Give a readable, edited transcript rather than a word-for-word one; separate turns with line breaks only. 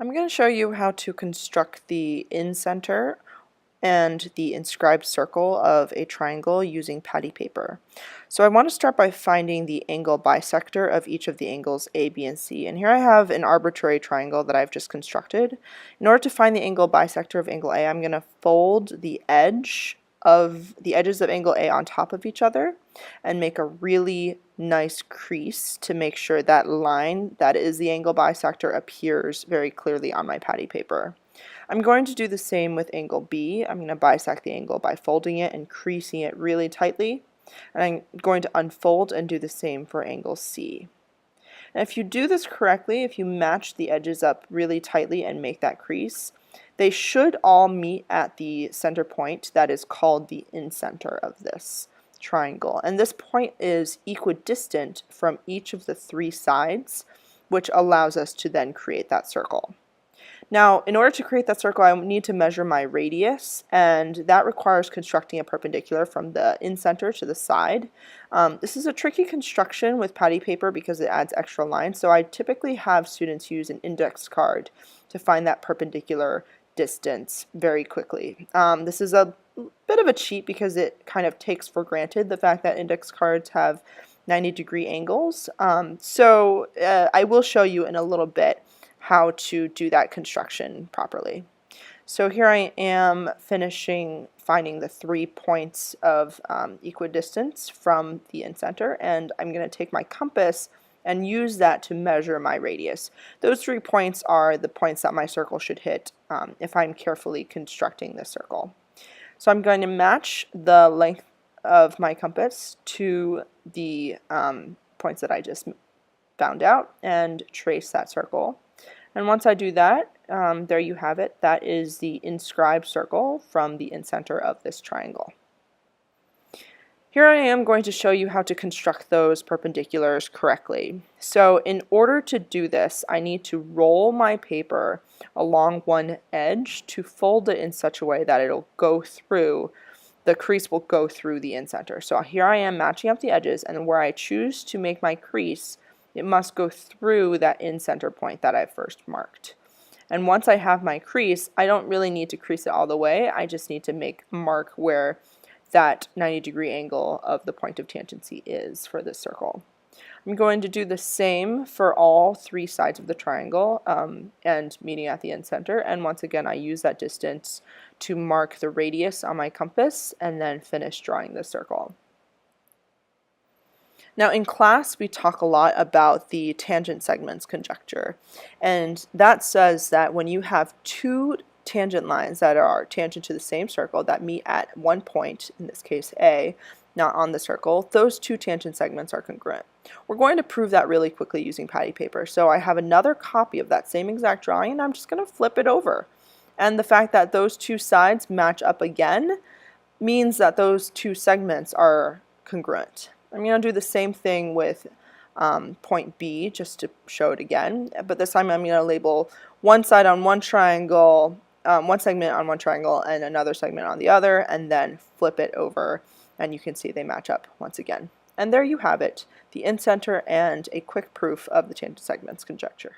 I'm going to show you how to construct the incenter and the inscribed circle of a triangle using patty paper. So I want to start by finding the angle bisector of each of the angles A, B, and C. And here I have an arbitrary triangle that I've just constructed. In order to find the angle bisector of angle A, I'm going to fold the edges of angle A on top of each other and make a really nice crease to make sure that line that is the angle bisector appears very clearly on my patty paper. I'm going to do the same with angle B. I'm going to bisect the angle by folding it and creasing it really tightly. And I'm going to unfold and do the same for angle C. And if you do this correctly, if you match the edges up really tightly and make that crease, they should all meet at the center point that is called the incenter of this triangle. And this point is equidistant from each of the three sides, which allows us to then create that circle. Now, in order to create that circle, I need to measure my radius, and that requires constructing a perpendicular from the incenter to the side. This is a tricky construction with patty paper because it adds extra lines, so I typically have students use an index card to find that perpendicular distance very quickly. This is a bit of a cheat because it kind of takes for granted the fact that index cards have 90-degree angles. I will show you in a little bit how to do that construction properly. So here I am finding the 3 points of equidistance from the incenter, and I'm going to take my compass and use that to measure my radius. Those 3 points are the points that my circle should hit if I'm carefully constructing this circle. So I'm going to match the length of my compass to the points that I just found out and trace that circle. And once I do that, there you have it. That is the inscribed circle from the incenter of this triangle. Here I am going to show you how to construct those perpendiculars correctly. So in order to do this, I need to roll my paper along one edge to fold it in such a way that the crease will go through the incenter. So here I am matching up the edges, and where I choose to make my crease, it must go through that incenter point that I first marked. And once I have my crease, I don't really need to crease it all the way. I just need to mark where that 90-degree angle of the point of tangency is for this circle. I'm going to do the same for all 3 sides of the triangle and meeting at the incenter. And once again, I use that distance to mark the radius on my compass and then finish drawing the circle. Now in class we talk a lot about the tangent segments conjecture, and that says that when you have 2 tangent lines that are tangent to the same circle that meet at one point, in this case A, not on the circle, those 2 tangent segments are congruent. We're going to prove that really quickly using patty paper. So I have another copy of that same exact drawing, and I'm just going to flip it over. And the fact that those 2 sides match up again means that those 2 segments are congruent. I'm going to do the same thing with point B just to show it again, but this time I'm going to label one side on one triangle, one segment on one triangle and another segment on the other, and then flip it over, and you can see they match up once again. And there you have it, the incenter and a quick proof of the tangent segments conjecture.